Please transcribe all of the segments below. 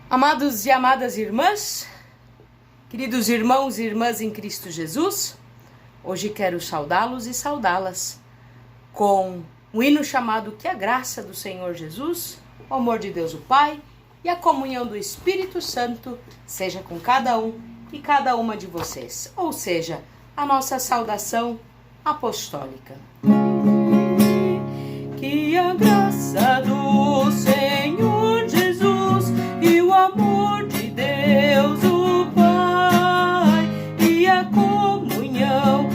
Amados e amadas irmãs, queridos irmãos e irmãs em Cristo Jesus, hoje quero saudá-los e saudá-las com um hino chamado Que a graça do Senhor Jesus, o amor de Deus o Pai e a comunhão do Espírito Santo seja com cada um e cada uma de vocês, ou seja, a nossa saudação apostólica. Que a graça do Senhor Jesus e o amor de Deus o Pai e a comunhão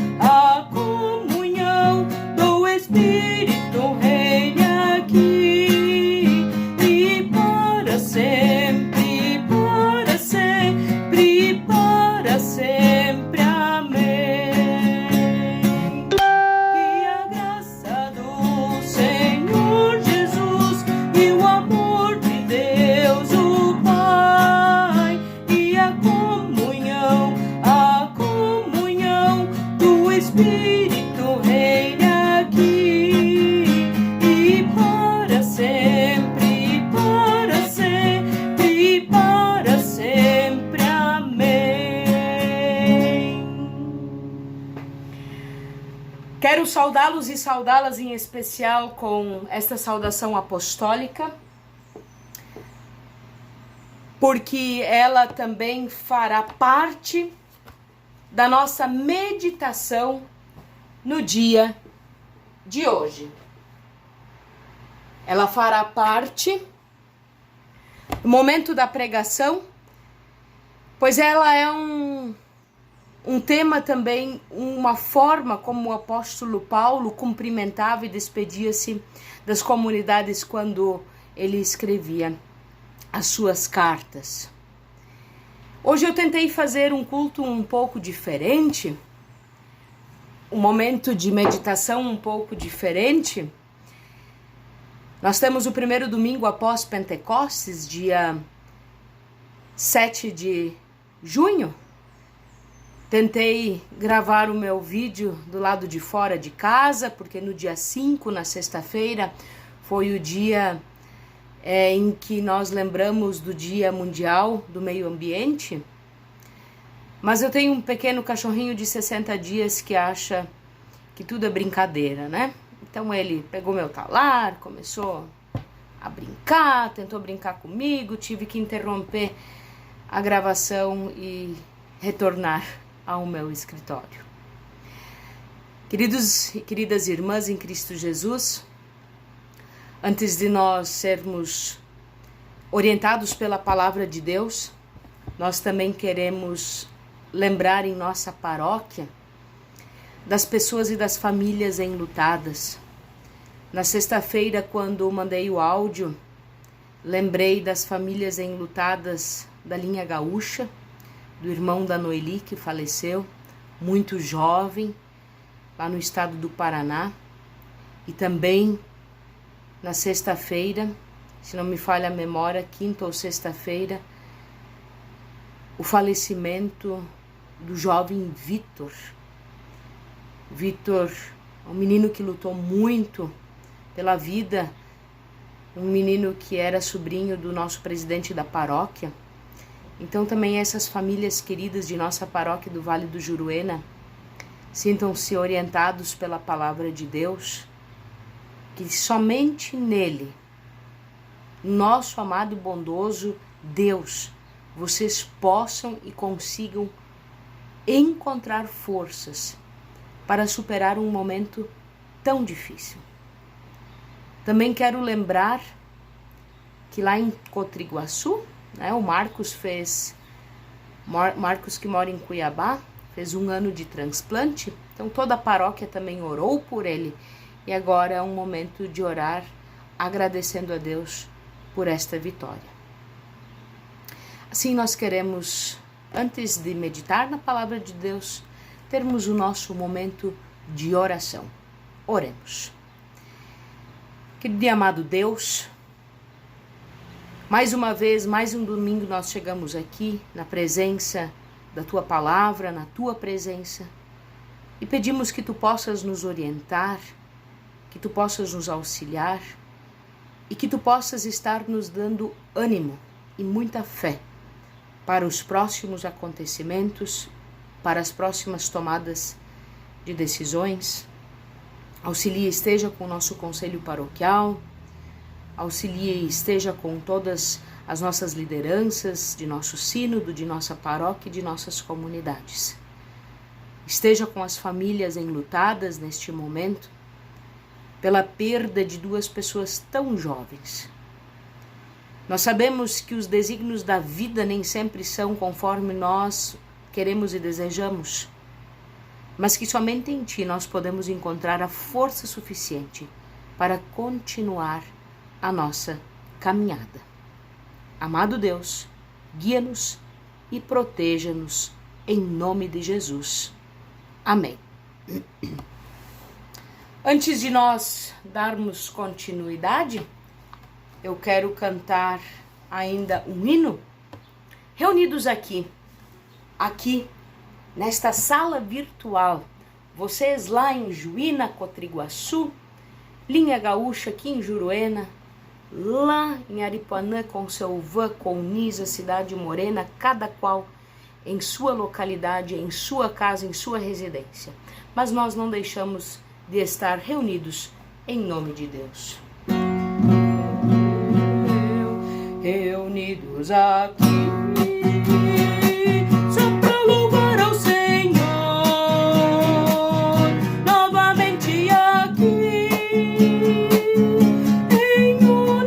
do Espírito reine aqui e para sempre, para sempre, para sempre. Amém. Que a graça do Senhor Jesus e o amor de Deus o Pai e a comunhão do Espírito reine aqui e para sempre, para sempre, para sempre. Amém. Quero saudá-los e saudá-las em especial com esta saudação apostólica, porque ela também fará parte da nossa meditação no dia de hoje. Ela fará parte do momento da pregação, pois ela é um tema também, uma forma como o apóstolo Paulo cumprimentava e despedia-se das comunidades quando ele escrevia as suas cartas. Hoje eu tentei fazer um culto um pouco diferente, um momento de meditação um pouco diferente. Nós temos o primeiro domingo após Pentecostes, dia 7 de junho. Tentei gravar o meu vídeo do lado de fora de casa, porque no dia 5, na sexta-feira, foi o dia em que nós lembramos do Dia Mundial do Meio Ambiente. Mas eu tenho um pequeno cachorrinho de 60 dias que acha que tudo é brincadeira, né? Então ele pegou meu talar, começou a brincar, tentou brincar comigo, tive que interromper a gravação e retornar ao meu escritório. Queridos e queridas irmãs em Cristo Jesus, antes de nós sermos orientados pela palavra de Deus, nós também queremos lembrar em nossa paróquia das pessoas e das famílias enlutadas. Na sexta-feira, quando mandei o áudio, lembrei das famílias enlutadas da linha gaúcha, do irmão da Noeli, que faleceu, muito jovem, lá no estado do Paraná, e também na sexta-feira, se não me falha a memória, quinta ou sexta-feira, o falecimento do jovem Vitor. Vitor, um menino que lutou muito pela vida, um menino que era sobrinho do nosso presidente da paróquia. Então também essas famílias queridas de nossa paróquia do Vale do Juruena sintam-se orientados pela palavra de Deus, que somente nele, nosso amado e bondoso Deus, vocês possam e consigam encontrar forças para superar um momento tão difícil. Também quero lembrar que lá em Cotriguaçu, né, o Marcos que mora em Cuiabá, fez 1 ano de transplante, então toda a paróquia também orou por ele. E agora é um momento de orar, agradecendo a Deus por esta vitória. Assim nós queremos, antes de meditar na palavra de Deus, termos o nosso momento de oração. Oremos. Querido e amado Deus, mais uma vez, mais um domingo nós chegamos aqui na presença da Tua palavra, na Tua presença, e pedimos que Tu possas nos orientar, que Tu possas nos auxiliar e que Tu possas estar nos dando ânimo e muita fé para os próximos acontecimentos, para as próximas tomadas de decisões. Auxilie e esteja com o nosso conselho paroquial, auxilie e esteja com todas as nossas lideranças, de nosso sínodo, de nossa paróquia e de nossas comunidades. Esteja com as famílias enlutadas neste momento, pela perda de 2 pessoas tão jovens. Nós sabemos que os desígnios da vida nem sempre são conforme nós queremos e desejamos, mas que somente em Ti nós podemos encontrar a força suficiente para continuar a nossa caminhada. Amado Deus, guia-nos e proteja-nos em nome de Jesus. Amém. Antes de nós darmos continuidade, eu quero cantar ainda um hino. Reunidos aqui, nesta sala virtual, vocês lá em Juína, Cotriguaçu, Linha Gaúcha aqui em Juruena, lá em Aripuanã, Conselvã, Conisa, Cidade Morena, cada qual em sua localidade, em sua casa, em sua residência. Mas nós não deixamos de estar reunidos em nome de Deus. Reunidos aqui, só para louvar ao Senhor, novamente aqui, em união.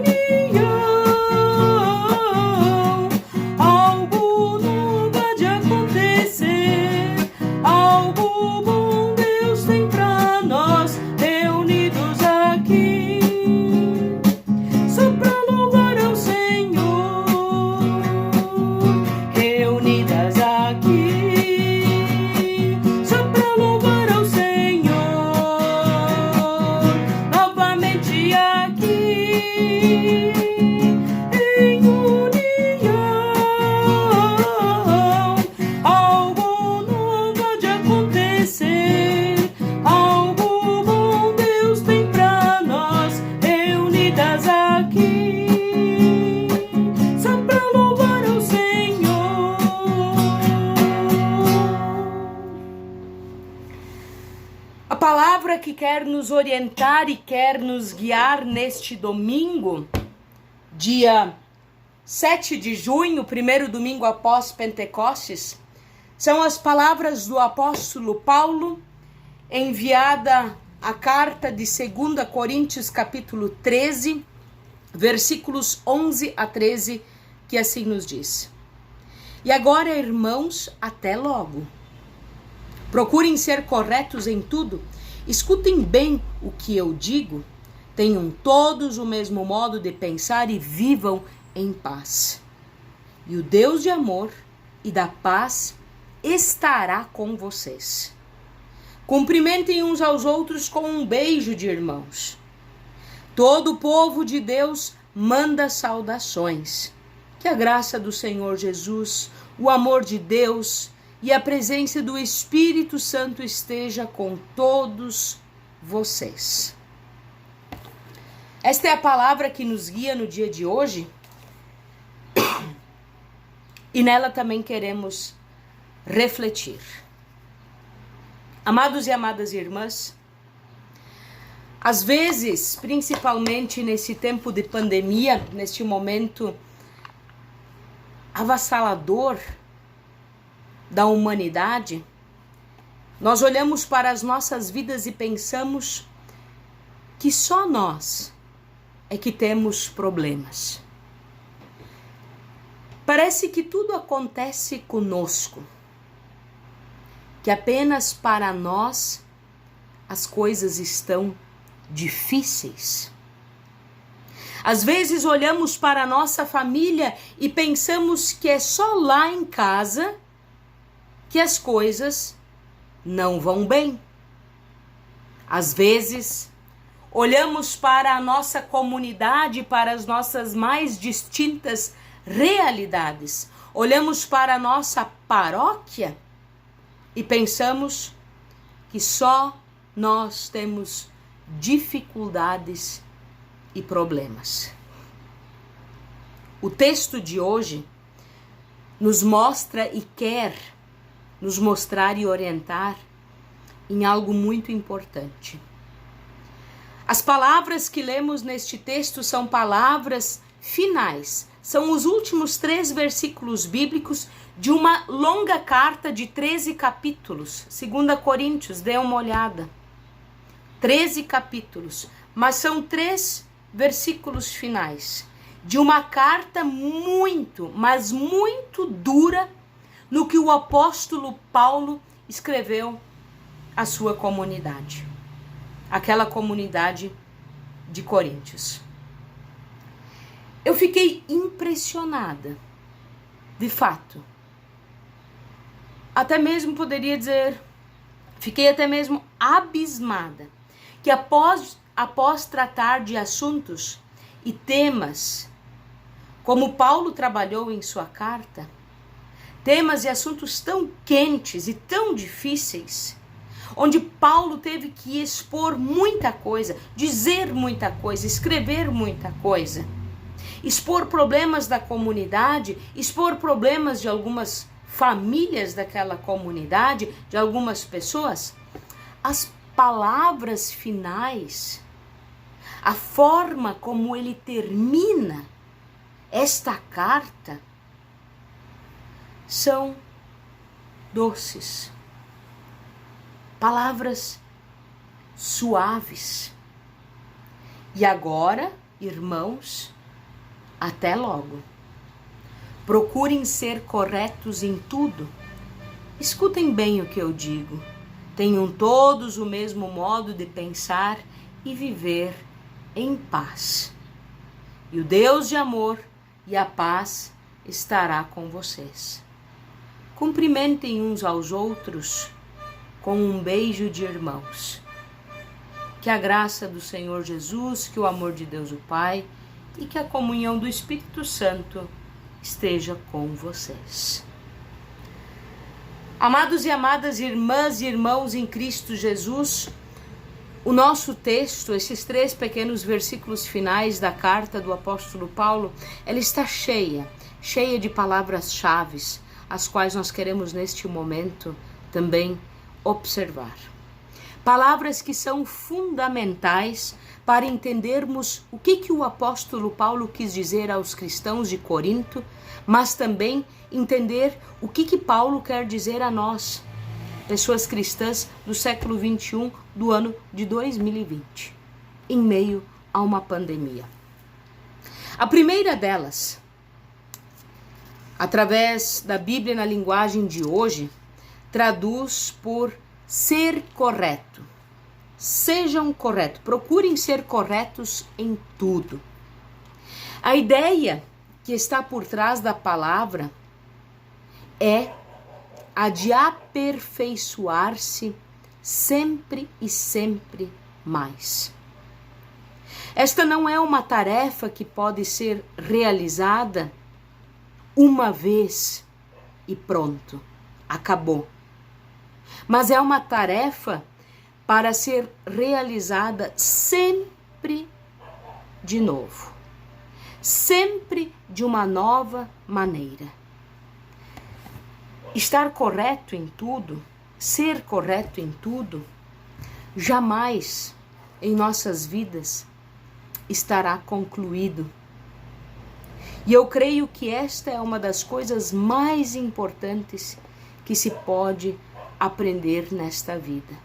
Algo novo há de acontecer, algo bom Deus tem pra nós, reunidos aqui, só pra louvar ao Senhor. Reunidas aqui, só pra louvar ao Senhor, novamente aqui, em união. Algo novo há de acontecer, algo bom Deus tem pra nós, reunidas aqui, só pra louvar ao Senhor. A palavra que quer nos orientar e quer nos guiar neste domingo, dia 7 de junho, primeiro domingo após Pentecostes, são as palavras do apóstolo Paulo, enviada a carta de 2 Coríntios capítulo 13, versículos 11 a 13, que assim nos diz: E agora, irmãos, até logo. Procurem ser corretos em tudo, escutem bem o que eu digo, tenham todos o mesmo modo de pensar e vivam em paz. E o Deus de amor e da paz estará com vocês. Cumprimentem uns aos outros com um beijo de irmãos. Todo o povo de Deus manda saudações. Que a graça do Senhor Jesus, o amor de Deus e a presença do Espírito Santo esteja com todos vocês. Esta é a palavra que nos guia no dia de hoje e nela também queremos refletir. Amados e amadas irmãs, às vezes, principalmente nesse tempo de pandemia, neste momento avassalador da humanidade, nós olhamos para as nossas vidas e pensamos que só nós é que temos problemas. Parece que tudo acontece conosco, que apenas para nós as coisas estão difíceis. Às vezes olhamos para a nossa família e pensamos que é só lá em casa que as coisas não vão bem. Às vezes olhamos para a nossa comunidade, para as nossas mais distintas realidades. Olhamos para a nossa paróquia e pensamos que só nós temos dificuldades e problemas. O texto de hoje nos mostra e quer nos mostrar e orientar em algo muito importante. As palavras que lemos neste texto são palavras finais. São os últimos 3 versículos bíblicos de uma longa carta de 13 capítulos. 2 Coríntios, dê uma olhada. 13 capítulos, mas são 3 versículos finais de uma carta muito, mas muito dura no que o apóstolo Paulo escreveu à sua comunidade. Aquela comunidade de Coríntios. Eu fiquei impressionada, de fato. Até mesmo poderia dizer, fiquei até mesmo abismada, que após tratar de assuntos e temas, como Paulo trabalhou em sua carta, temas e assuntos tão quentes e tão difíceis, onde Paulo teve que expor muita coisa, dizer muita coisa, escrever muita coisa, expor problemas da comunidade, expor problemas de algumas famílias daquela comunidade, de algumas pessoas. As palavras finais, a forma como ele termina esta carta, são doces, palavras suaves. E agora, irmãos, até logo. Procurem ser corretos em tudo. Escutem bem o que eu digo. Tenham todos o mesmo modo de pensar e viver em paz. E o Deus de amor e a paz estará com vocês. Cumprimentem uns aos outros com um beijo de irmãos. Que a graça do Senhor Jesus, que o amor de Deus o Pai e que a comunhão do Espírito Santo esteja com vocês. Amados e amadas irmãs e irmãos em Cristo Jesus, o nosso texto, esses 3 pequenos versículos finais da carta do apóstolo Paulo, ela está cheia de palavras-chave, as quais nós queremos neste momento também observar. Palavras que são fundamentais para entendermos o que o apóstolo Paulo quis dizer aos cristãos de Corinto, mas também entender o que Paulo quer dizer a nós, pessoas cristãs do século 21, do ano de 2020, em meio a uma pandemia. A primeira delas, através da Bíblia na linguagem de hoje, traduz por ser correto. Sejam corretos, procurem ser corretos em tudo. A ideia que está por trás da palavra é a de aperfeiçoar-se sempre e sempre mais. Esta não é uma tarefa que pode ser realizada uma vez e pronto, acabou. Mas é uma tarefa para ser realizada sempre de novo, sempre de uma nova maneira. Estar correto em tudo, ser correto em tudo, jamais em nossas vidas estará concluído. E eu creio que esta é uma das coisas mais importantes que se pode aprender nesta vida.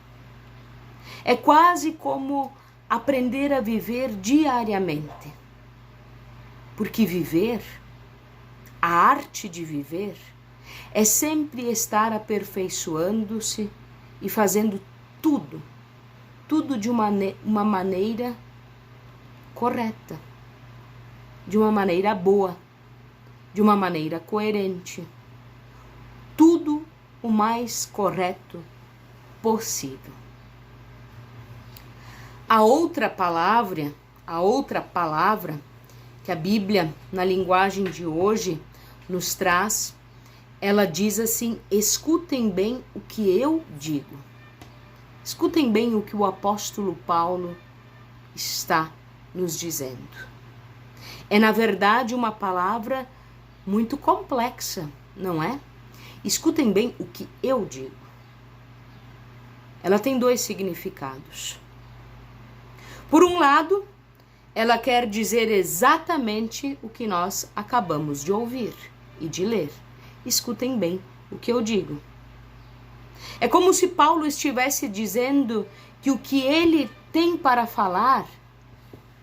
É quase como aprender a viver diariamente. Porque viver, a arte de viver, é sempre estar aperfeiçoando-se e fazendo tudo de uma maneira correta, de uma maneira boa, de uma maneira coerente, tudo o mais correto possível. A outra palavra que a Bíblia, na linguagem de hoje, nos traz, ela diz assim: escutem bem o que eu digo. Escutem bem o que o apóstolo Paulo está nos dizendo. É, na verdade, uma palavra muito complexa, não é? Escutem bem o que eu digo. Ela tem dois significados. Por um lado, ela quer dizer exatamente o que nós acabamos de ouvir e de ler. Escutem bem o que eu digo. É como se Paulo estivesse dizendo que o que ele tem para falar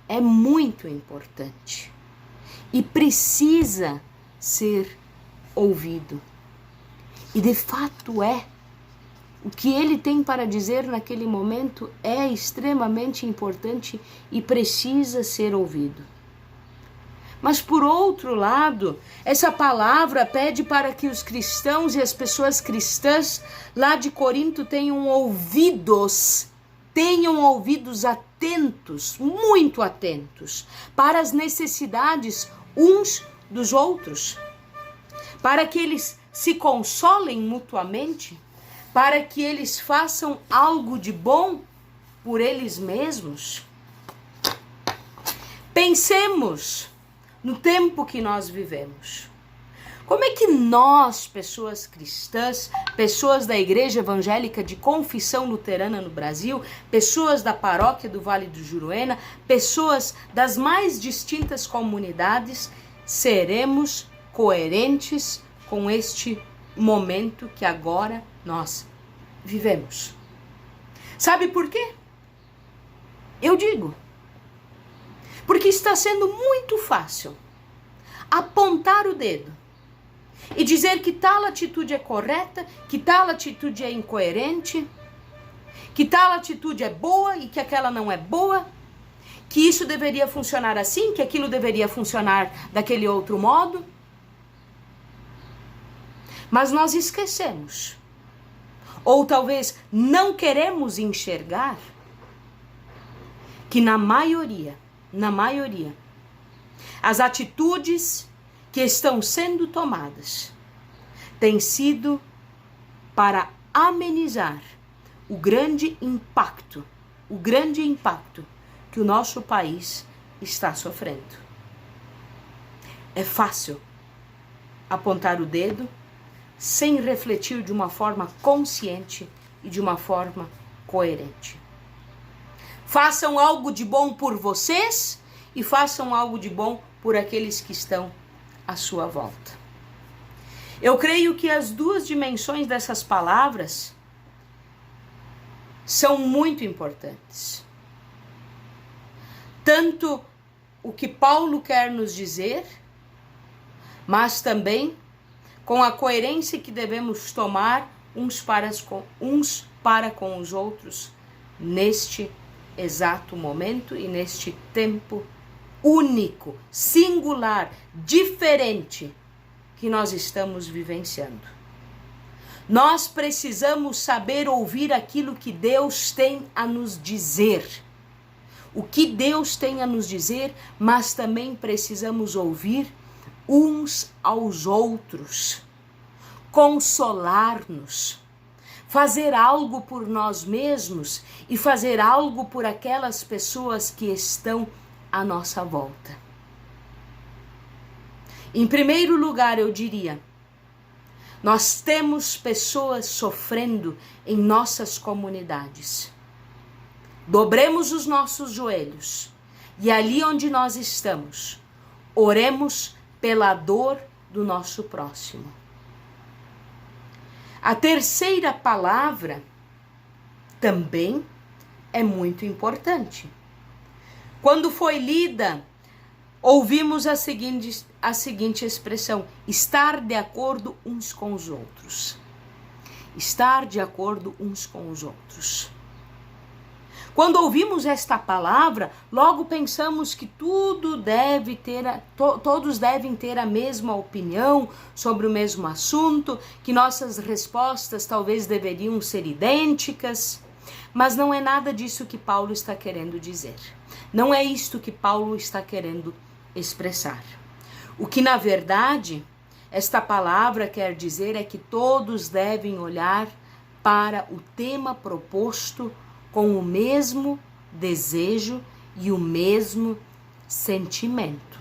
é muito importante e precisa ser ouvido. E de fato é. O que ele tem para dizer naquele momento é extremamente importante e precisa ser ouvido. Mas por outro lado, essa palavra pede para que os cristãos e as pessoas cristãs lá de Corinto tenham ouvidos atentos, muito atentos, para as necessidades uns dos outros, para que eles se consolem mutuamente, para que eles façam algo de bom por eles mesmos. Pensemos no tempo que nós vivemos. Como é que nós, pessoas cristãs, pessoas da Igreja Evangélica de Confissão Luterana no Brasil, pessoas da Paróquia do Vale do Juruena, pessoas das mais distintas comunidades, seremos coerentes com este momento que agora nós vivemos? Sabe por quê? Eu digo, porque está sendo muito fácil apontar o dedo e dizer que tal atitude é correta, que tal atitude é incoerente, que tal atitude é boa e que aquela não é boa, que isso deveria funcionar assim, que aquilo deveria funcionar daquele outro modo. Mas nós esquecemos, ou talvez não queremos enxergar, que na maioria, as atitudes que estão sendo tomadas têm sido para amenizar o grande impacto que o nosso país está sofrendo. É fácil apontar o dedo sem refletir de uma forma consciente e de uma forma coerente. Façam algo de bom por vocês e façam algo de bom por aqueles que estão à sua volta. Eu creio que as duas dimensões dessas palavras são muito importantes. Tanto o que Paulo quer nos dizer, mas também com a coerência que devemos tomar uns para com os outros neste exato momento e neste tempo único, singular, diferente que nós estamos vivenciando. Nós precisamos saber ouvir aquilo que Deus tem a nos dizer. O que Deus tem a nos dizer, mas também precisamos ouvir uns aos outros, consolar-nos, fazer algo por nós mesmos e fazer algo por aquelas pessoas que estão à nossa volta. Em primeiro lugar, eu diria, nós temos pessoas sofrendo em nossas comunidades. Dobremos os nossos joelhos e ali onde nós estamos, oremos pela dor do nosso próximo. A terceira palavra também é muito importante. Quando foi lida, ouvimos a seguinte expressão: estar de acordo uns com os outros. Estar de acordo uns com os outros. Quando ouvimos esta palavra, logo pensamos que todos devem ter a mesma opinião sobre o mesmo assunto, que nossas respostas talvez deveriam ser idênticas, mas não é nada disso que Paulo está querendo dizer. Não é isto que Paulo está querendo expressar. O que, na verdade, esta palavra quer dizer é que todos devem olhar para o tema proposto com o mesmo desejo e o mesmo sentimento.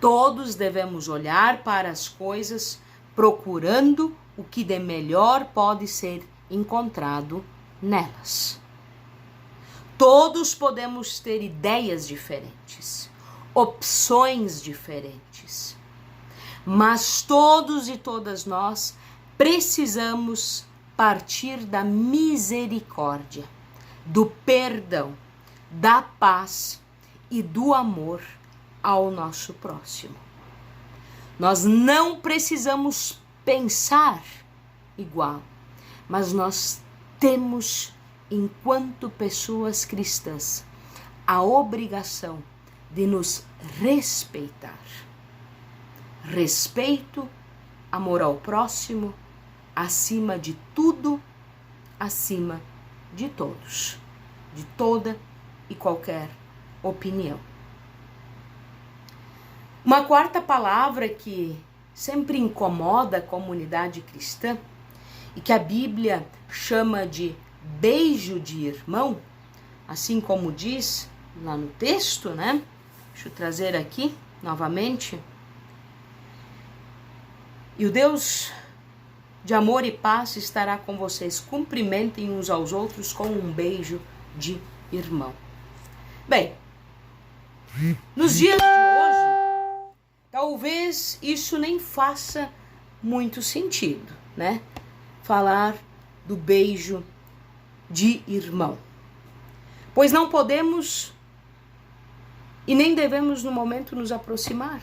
Todos devemos olhar para as coisas procurando o que de melhor pode ser encontrado nelas. Todos podemos ter ideias diferentes, opções diferentes, mas todos e todas nós precisamos partir da misericórdia, do perdão, da paz e do amor ao nosso próximo. Nós não precisamos pensar igual, mas nós temos, enquanto pessoas cristãs, a obrigação de nos respeitar. Respeito, amor ao próximo, acima de tudo, acima de todos, de toda e qualquer opinião. Uma quarta palavra que sempre incomoda a comunidade cristã e que a Bíblia chama de beijo de irmão, assim como diz lá no texto, né? Deixa eu trazer aqui novamente. E o Deus de amor e paz estará com vocês. Cumprimentem uns aos outros com um beijo de irmão. Bem, nos dias de hoje, talvez isso nem faça muito sentido, né? Falar do beijo de irmão. Pois não podemos e nem devemos no momento nos aproximar.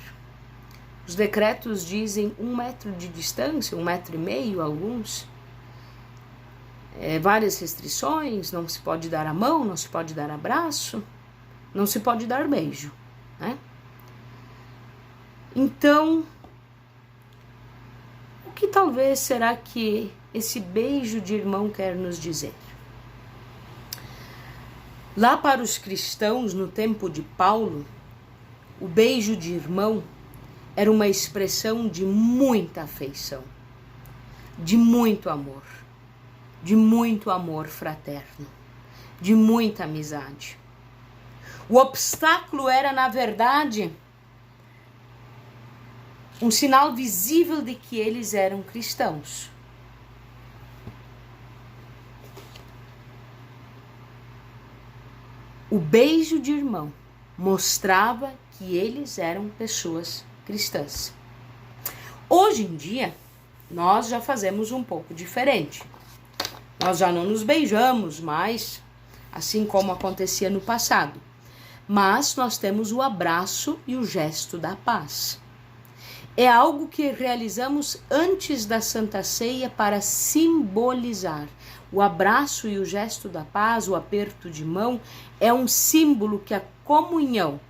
Os decretos dizem 1 metro de distância, 1,5 metro, alguns. Várias restrições, não se pode dar a mão, não se pode dar abraço, não se pode dar beijo, né? Então, o que talvez será que esse beijo de irmão quer nos dizer? Lá para os cristãos, no tempo de Paulo, o beijo de irmão era uma expressão de muita afeição, de muito amor fraterno, de muita amizade. O obstáculo era, na verdade, um sinal visível de que eles eram cristãos. O beijo de irmão mostrava que eles eram pessoas cristãs. Hoje em dia, nós já fazemos um pouco diferente. Nós já não nos beijamos mais, assim como acontecia no passado. Mas nós temos o abraço e o gesto da paz. É algo que realizamos antes da Santa Ceia para simbolizar. O abraço e o gesto da paz, o aperto de mão, é um símbolo que a comunhão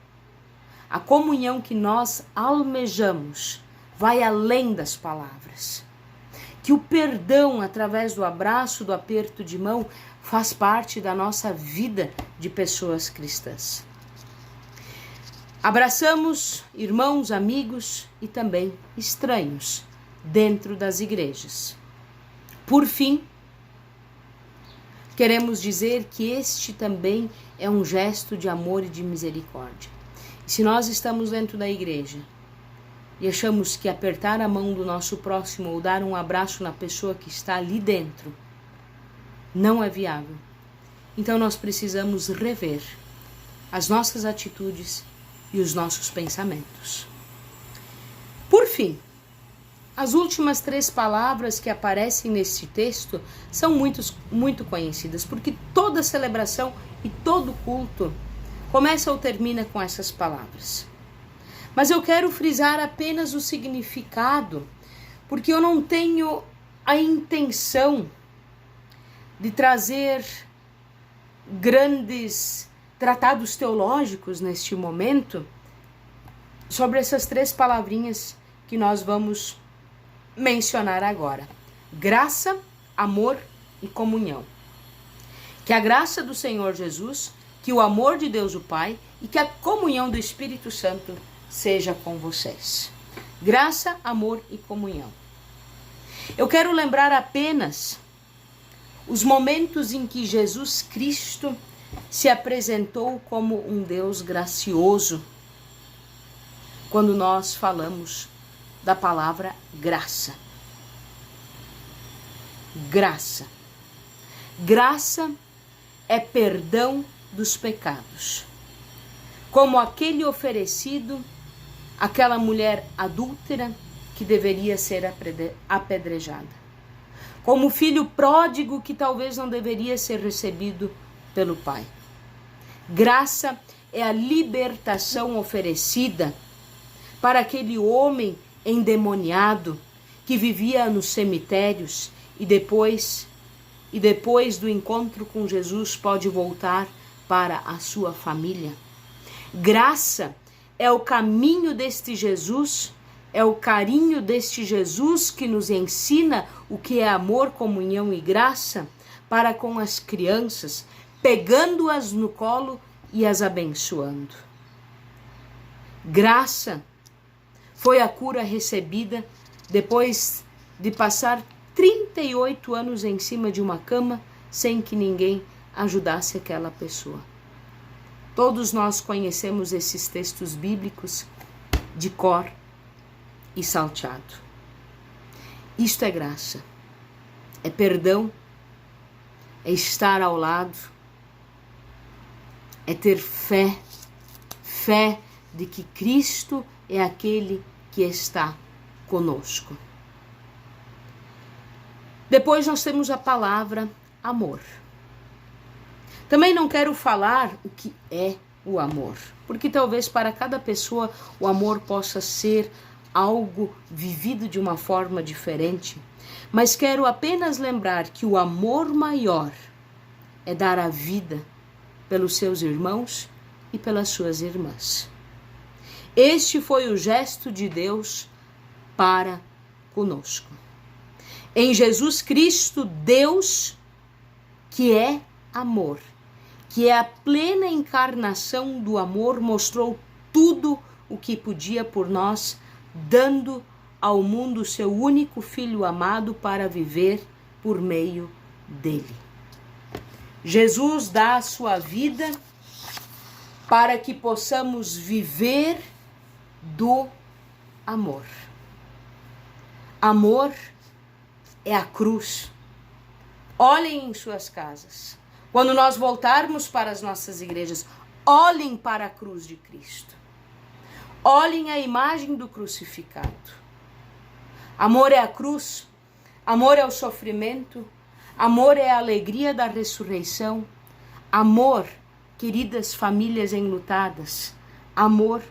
que nós almejamos, vai além das palavras. Que o perdão, através do abraço, do aperto de mão, faz parte da nossa vida de pessoas cristãs. Abraçamos irmãos, amigos e também estranhos dentro das igrejas. Por fim, queremos dizer que este também é um gesto de amor e de misericórdia. Se nós estamos dentro da igreja e achamos que apertar a mão do nosso próximo ou dar um abraço na pessoa que está ali dentro não é viável, então nós precisamos rever as nossas atitudes e os nossos pensamentos. Por fim, as últimas 3 palavras que aparecem neste texto são muito conhecidas, porque toda celebração e todo culto começa ou termina com essas palavras. Mas eu quero frisar apenas o significado, porque eu não tenho a intenção de trazer grandes tratados teológicos neste momento sobre essas 3 palavrinhas que nós vamos mencionar agora: graça, amor e comunhão. Que a graça do Senhor Jesus, que o amor de Deus o Pai e que a comunhão do Espírito Santo seja com vocês. Graça, amor e comunhão. Eu quero lembrar apenas os momentos em que Jesus Cristo se apresentou como um Deus gracioso, quando nós falamos da palavra graça. Graça. Graça é perdão dos pecados, como aquele oferecido àquela mulher adúltera que deveria ser apedrejada, como o filho pródigo que talvez não deveria ser recebido pelo pai. Graça é a libertação oferecida para aquele homem endemoniado que vivia nos cemitérios e depois do encontro com Jesus pode voltar para a sua família. Graça é o caminho deste Jesus, é o carinho deste Jesus que nos ensina o que é amor, comunhão e graça para com as crianças, pegando-as no colo e as abençoando. Graça foi a cura recebida depois de passar 38 anos em cima de uma cama sem que ninguém ajudasse aquela pessoa. Todos nós conhecemos esses textos bíblicos de cor e salteado. Isto é graça, é perdão, é estar ao lado, é ter fé de que Cristo é aquele que está conosco. Depois nós temos a palavra amor. Também não quero falar o que é o amor, porque talvez para cada pessoa o amor possa ser algo vivido de uma forma diferente, mas quero apenas lembrar que o amor maior é dar a vida pelos seus irmãos e pelas suas irmãs. Este foi o gesto de Deus para conosco. Em Jesus Cristo, Deus, que é amor, que é a plena encarnação do amor, mostrou tudo o que podia por nós, dando ao mundo seu único Filho amado para viver por meio dele. Jesus dá a sua vida para que possamos viver do amor. Amor é a cruz. Olhem em suas casas. Quando nós voltarmos para as nossas igrejas, olhem para a cruz de Cristo. Olhem a imagem do crucificado. Amor é a cruz, amor é o sofrimento, amor é a alegria da ressurreição. Amor, queridas famílias enlutadas, amor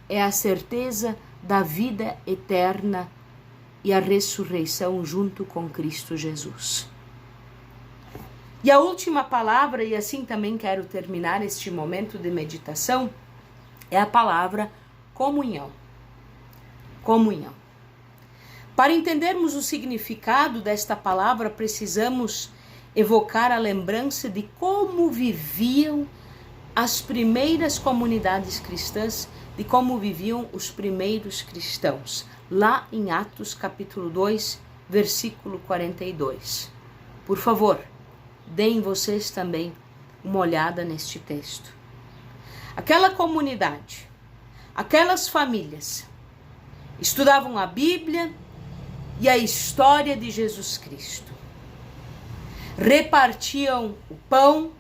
é a certeza da vida eterna e a ressurreição junto com Cristo Jesus. E a última palavra, e assim também quero terminar este momento de meditação, é a palavra comunhão. Comunhão. Para entendermos o significado desta palavra, precisamos evocar a lembrança de como viviam as primeiras comunidades cristãs, de como viviam os primeiros cristãos, lá em Atos capítulo 2, versículo 42. Por favor, deem vocês também uma olhada neste texto. Aquela comunidade, aquelas famílias, estudavam a Bíblia e a história de Jesus Cristo. Repartiam o pão,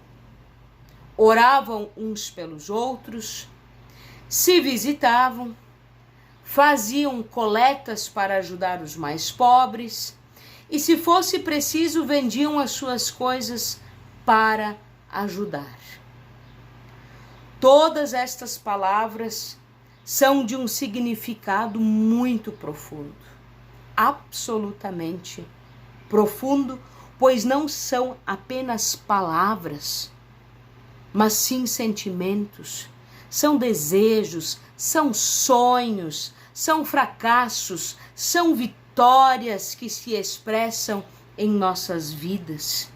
oravam uns pelos outros, se visitavam, faziam coletas para ajudar os mais pobres e, se fosse preciso, vendiam as suas coisas para ajudar. Todas estas palavras são de um significado muito profundo, absolutamente profundo, pois não são apenas palavras, mas sim sentimentos, são desejos, são sonhos, são fracassos, são vitórias que se expressam em nossas vidas.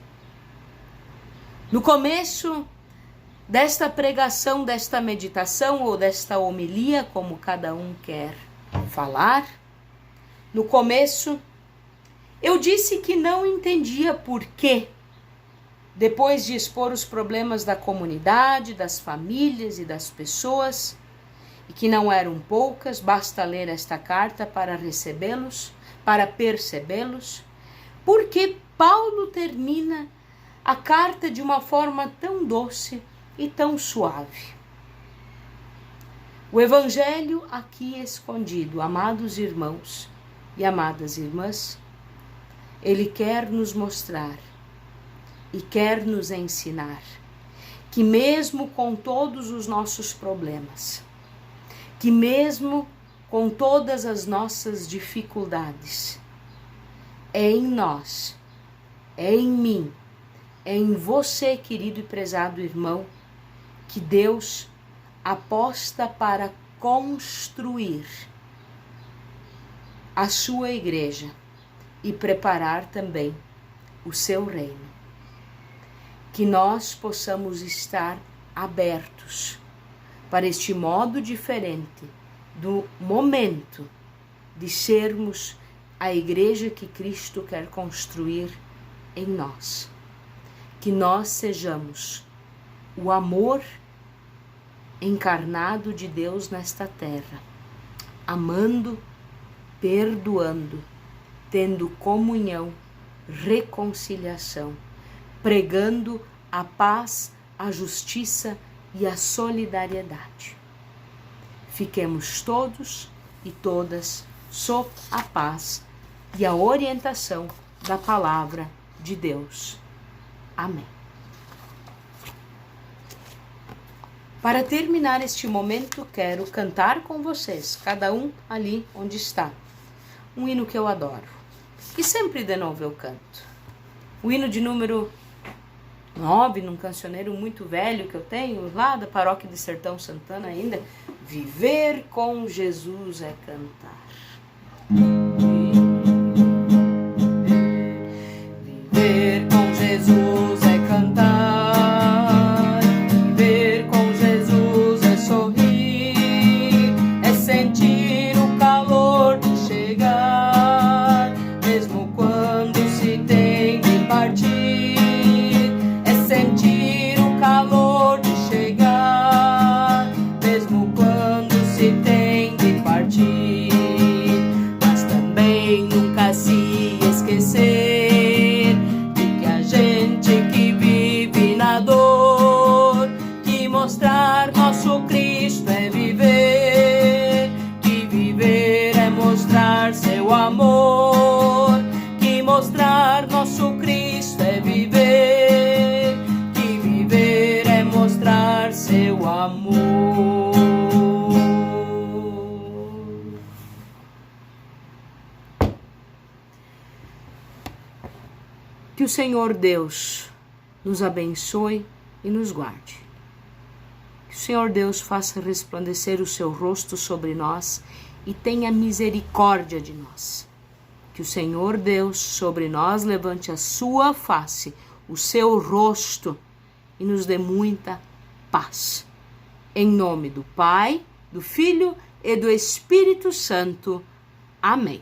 No começo desta pregação, desta meditação ou desta homilia, como cada um quer falar, no começo eu disse que não entendia por que, depois de expor os problemas da comunidade, das famílias e das pessoas, e que não eram poucas, basta ler esta carta para para percebê-los, porque Paulo termina a carta de uma forma tão doce e tão suave. O Evangelho aqui escondido, amados irmãos e amadas irmãs, ele quer nos mostrar e quer nos ensinar que mesmo com todos os nossos problemas, que mesmo com todas as nossas dificuldades, é em nós, é em mim, é em você, querido e prezado irmão, que Deus aposta para construir a sua igreja e preparar também o seu reino. Que nós possamos estar abertos para este modo diferente do momento de sermos a igreja que Cristo quer construir em nós. Que nós sejamos o amor encarnado de Deus nesta terra, amando, perdoando, tendo comunhão, reconciliação, pregando a paz, a justiça e a solidariedade. Fiquemos todos e todas sob a paz e a orientação da palavra de Deus. Amém. Para terminar este momento, quero cantar com vocês, cada um ali onde está, um hino que eu adoro. E sempre de novo eu canto. O hino de número 9, num cancioneiro muito velho que eu tenho, lá da paróquia de Sertão Santana ainda. Viver com Jesus é cantar. Viver com Jesus é cantar. Viver com Jesus é sorrir. É sentir o calor de chegar, mesmo quando se tem de partir. É sentir o calor de chegar, mesmo quando se tem de partir. Mas também nunca se esquecer de que a gente que vive na dor, que mostrar nosso Cristo é viver, que viver é mostrar seu amor, que mostrar nosso Cristo é viver, que viver é mostrar seu amor. Que o Senhor Deus nos abençoe e nos guarde. Que o Senhor Deus faça resplandecer o seu rosto sobre nós e tenha misericórdia de nós. Que o Senhor Deus sobre nós levante a sua face, o seu rosto, e nos dê muita paz. Em nome do Pai, do Filho e do Espírito Santo. Amém.